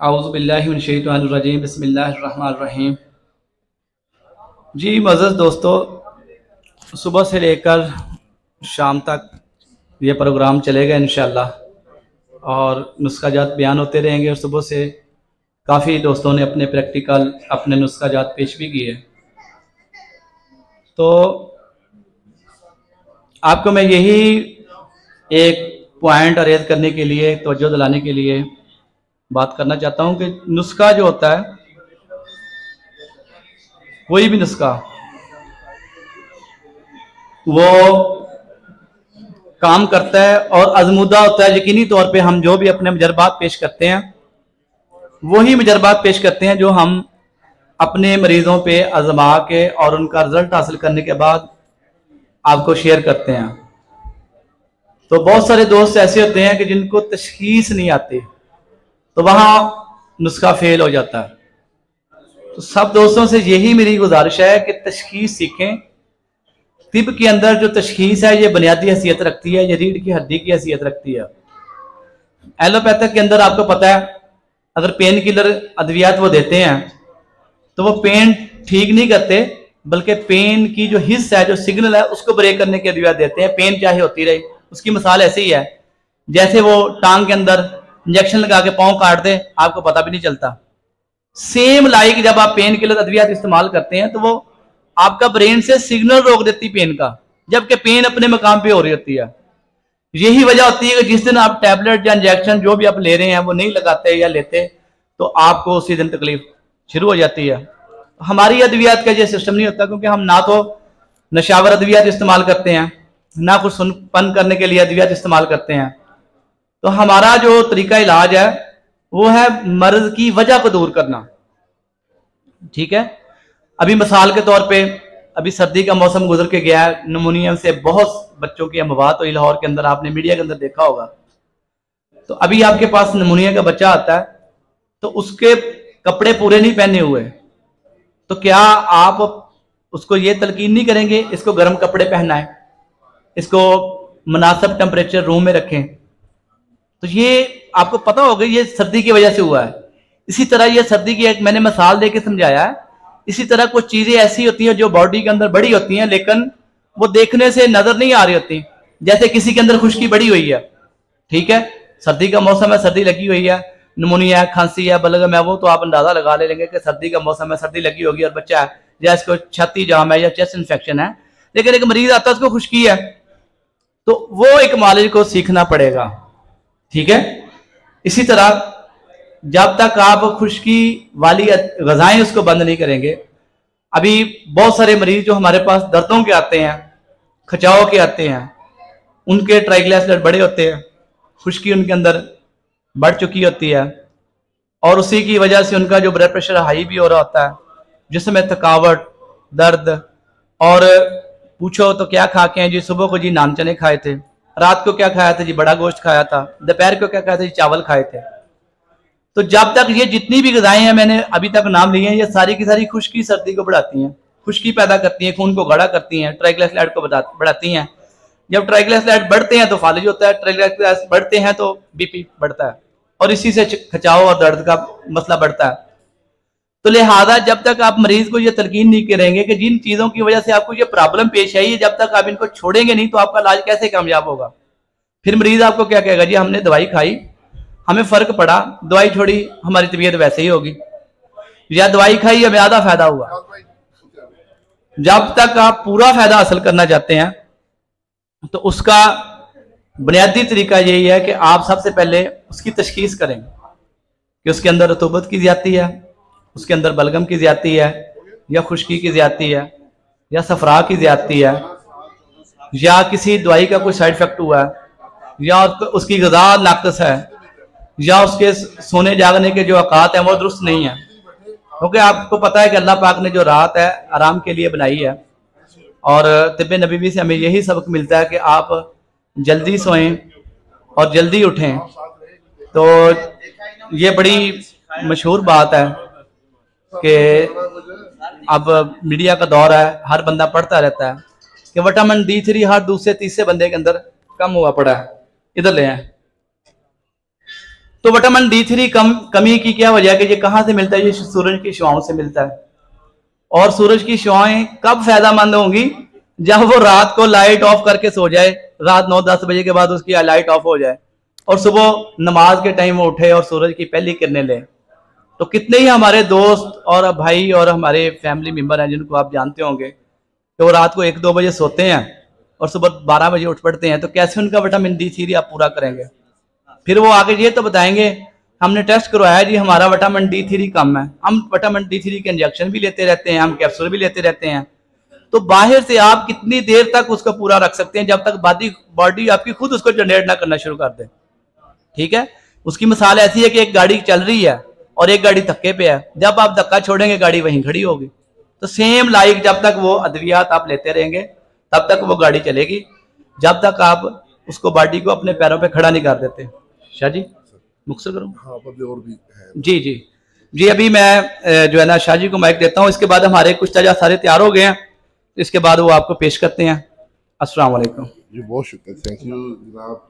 औज़ु बिल्लाहि मिनश शैतानिर रजीम बिस्मिल्लाहिर रहमानिर रहीम। जी मज़ीद दोस्तों, सुबह से लेकर शाम तक ये प्रोग्राम चलेगा इंशाअल्लाह और नुस्खा जात बयान होते रहेंगे। और सुबह से काफ़ी दोस्तों ने अपने प्रैक्टिकल अपने नुस्खा जात पेश भी किए। तो आपको मैं यही एक पॉइंट अरेज करने के लिए, तवज्जो दिलाने के लिए बात करना चाहता हूँ कि नुस्खा जो होता है, कोई भी नुस्खा वो काम करता है और आजमूदा होता है। यकीनी तौर पे हम जो भी अपने तजर्बात पेश करते हैं वही तजर्बात पेश करते हैं जो हम अपने मरीजों पे आजमा के और उनका रिजल्ट हासिल करने के बाद आपको शेयर करते हैं। तो बहुत सारे दोस्त ऐसे होते हैं कि जिनको तशखीस नहीं आती, तो वहाँ नुस्खा फेल हो जाता है। तो सब दोस्तों से यही मेरी गुजारिश है कि तशखीस सीखें। तिब के अंदर जो तशखीस है ये बुनियादी हैसियत रखती है, ये रीढ़ की हड्डी की हैसियत रखती है। एलोपैथिक के अंदर आपको पता है, अगर पेन किलर अद्वियात वो देते हैं तो वो पेन ठीक नहीं करते, बल्कि पेन की जो हिस्स है, जो सिग्नल है, उसको ब्रेक करने की अद्वियात देते हैं। पेन चाहे होती रहे। उसकी मिसाल ऐसे ही है जैसे वो टांग के अंदर इंजेक्शन लगा के पाँव काट दे, आपको पता भी नहीं चलता। सेम लाइक जब आप पेन किलर अद्वियात इस्तेमाल करते हैं तो वो आपका ब्रेन से सिग्नल रोक देती पेन का, जबकि पेन अपने मकाम पे हो रही होती है। यही वजह होती है कि जिस दिन आप टैबलेट या इंजेक्शन जो भी आप ले रहे हैं वो नहीं लगाते या लेते, तो आपको उसी दिन तकलीफ शुरू हो जाती है। हमारी अद्वियात का ये सिस्टम नहीं होता, क्योंकि हम ना तो नशावर अद्वियात इस्तेमाल करते हैं, ना कुछ सुनपन करने के लिए अद्वियात इस्तेमाल करते हैं। तो हमारा जो तरीका इलाज है वो है मर्ज की वजह को दूर करना। ठीक है, अभी मिसाल के तौर पे अभी सर्दी का मौसम गुजर के गया है, निमोनिया से बहुत बच्चों की अमवात हुई लाहौर के अंदर, आपने मीडिया के अंदर देखा होगा। तो अभी आपके पास निमोनिया का बच्चा आता है तो उसके कपड़े पूरे नहीं पहने हुए, तो क्या आप उसको ये तलकीन नहीं करेंगे इसको गर्म कपड़े पहनाएं, इसको मुनासिब टेम्परेचर रूम में रखें? तो ये आपको पता होगा ये सर्दी की वजह से हुआ है। इसी तरह ये सर्दी की एक मैंने मिसाल देके समझाया है। इसी तरह कुछ चीजें ऐसी होती हैं जो बॉडी के अंदर बड़ी होती हैं, लेकिन वो देखने से नजर नहीं आ रही होती। जैसे किसी के अंदर खुश्की बड़ी हुई है, ठीक है, सर्दी का मौसम है, सर्दी लगी हुई है, निमोनिया है, खांसी है, बलगम है, वो तो आप अंदाजा लगा ले लेंगे कि सर्दी का मौसम है, सर्दी लगी होगी और बच्चा है या इसको छाती जाम है या चेस्ट इन्फेक्शन है। लेकिन एक मरीज आता है उसको खुश्की है, तो वो एक मालिज को सीखना पड़ेगा। ठीक है, इसी तरह जब तक आप खुश्की वाली गजाएं उसको बंद नहीं करेंगे, अभी बहुत सारे मरीज जो हमारे पास दर्दों के आते हैं, खचाव के आते हैं, उनके ट्राइग्लिसराइड बड़े होते हैं, खुश्की उनके अंदर बढ़ चुकी होती है और उसी की वजह से उनका जो ब्लड प्रेशर हाई भी हो रहा होता है, जिसमें थकावट, दर्द। और पूछो तो क्या खा के हैं जी? सुबह को जी नान चने खाए थे, रात को क्या खाया था जी? बड़ा गोश्त खाया था, दोपहर को क्या खाया था जी? चावल खाए थे। तो जब तक ये जितनी भी ग़िज़ाएं हैं मैंने अभी तक नाम लिए हैं, ये सारी की सारी खुश्की सर्दी को बढ़ाती हैं, खुश्की पैदा करती हैं, खून को गाढ़ा करती हैं, ट्राइग्लिसराइड को बढ़ाती हैं। जब ट्राइग्लिसराइड बढ़ते हैं तो फालिज होता है, ट्राइग्लिसराइड बढ़ते हैं तो बीपी बढ़ता है और इसी से खचाव और दर्द का मसला बढ़ता है। तो लिहाजा जब तक आप मरीज को ये तलकीन नहीं करेंगे कि जिन चीज़ों की वजह से आपको ये प्रॉब्लम पेश आई है, जब तक आप इनको छोड़ेंगे नहीं तो आपका इलाज कैसे कामयाब होगा? फिर मरीज आपको क्या कहेगा? जी हमने दवाई खाई, हमें फर्क पड़ा, दवाई छोड़ी, हमारी तबीयत वैसे ही होगी, या दवाई खाई हमें आधा फायदा हुआ। जब तक आप पूरा फायदा हासिल करना चाहते हैं तो उसका बुनियादी तरीका यही है कि आप सबसे पहले उसकी तशखीस करें कि उसके अंदर रतूबत की ज्यादती है, उसके अंदर बलगम की ज्यादती है, या खुश्की की ज्यादती है, या सफरा की ज्यादती है, या किसी दवाई का कोई साइड इफेक्ट हुआ है, या उसकी ग़िज़ा नाक़िस है, या उसके सोने जागने के जो औकात हैं वो दुरुस्त नहीं है। क्योंकि आपको पता है कि अल्लाह पाक ने जो रात है आराम के लिए बनाई है, और तिब्बे नबवी से हमें यही सबक मिलता है कि आप जल्दी सोएं और जल्दी उठें। तो ये बड़ी मशहूर बात है कि अब मीडिया का दौर है, हर बंदा पढ़ता रहता है कि विटामिन D3 हर दूसरे तीसरे बंदे के अंदर कम हुआ पड़ा है, इधर ले आए। तो विटामिन D3 कमी की क्या वजह है कि ये कहाँ से मिलता है? ये सूरज की शुआओं से मिलता है। और सूरज की शुआएं कब फायदामंद होंगी? जब वो रात को लाइट ऑफ करके सो जाए, रात 9-10 बजे के बाद उसकी लाइट ऑफ हो जाए और सुबह नमाज के टाइम वो उठे और सूरज की पहली किरणें ले। तो कितने ही हमारे दोस्त और भाई और हमारे फैमिली मेंबर हैं जिनको आप जानते होंगे कि वो रात को 1-2 बजे सोते हैं और सुबह 12 बजे उठ पड़ते हैं। तो कैसे उनका विटामिन D3 आप पूरा करेंगे? फिर वो आगे ये तो बताएंगे हमने टेस्ट करवाया जी, हमारा विटामिन D3 कम है। हम विटामिन D3 के इंजेक्शन भी लेते रहते हैं, हम कैप्सूल भी लेते रहते हैं। तो बाहर से आप कितनी देर तक उसको पूरा रख सकते हैं? जब तक बॉडी आपकी खुद उसको जनरेट ना करना शुरू कर दे। ठीक है, उसकी मिसाल ऐसी है कि एक गाड़ी चल रही है और एक गाड़ी धक्के पे है। जब आप धक्का छोड़ेंगे गाड़ी वहीं खड़ी होगी। तो सेम लाइक जब तक वो अद्वियात आप लेते रहेंगे तब तक वो गाड़ी चलेगी, जब तक आप उसको बॉडी को अपने पैरों पे खड़ा नहीं कर देते। शाह जी मुख्तर करूँ? हाँ, और भी है। जी जी जी, अभी मैं जो है ना शाह जी को माइक देता हूँ। इसके बाद हमारे कुछ ताजा सारे तैयार हो गए हैं, इसके बाद वो आपको पेश करते हैं। अस्सलाम वालेकुम जी, बहुत शुक्रिया, थैंक यू जनाब।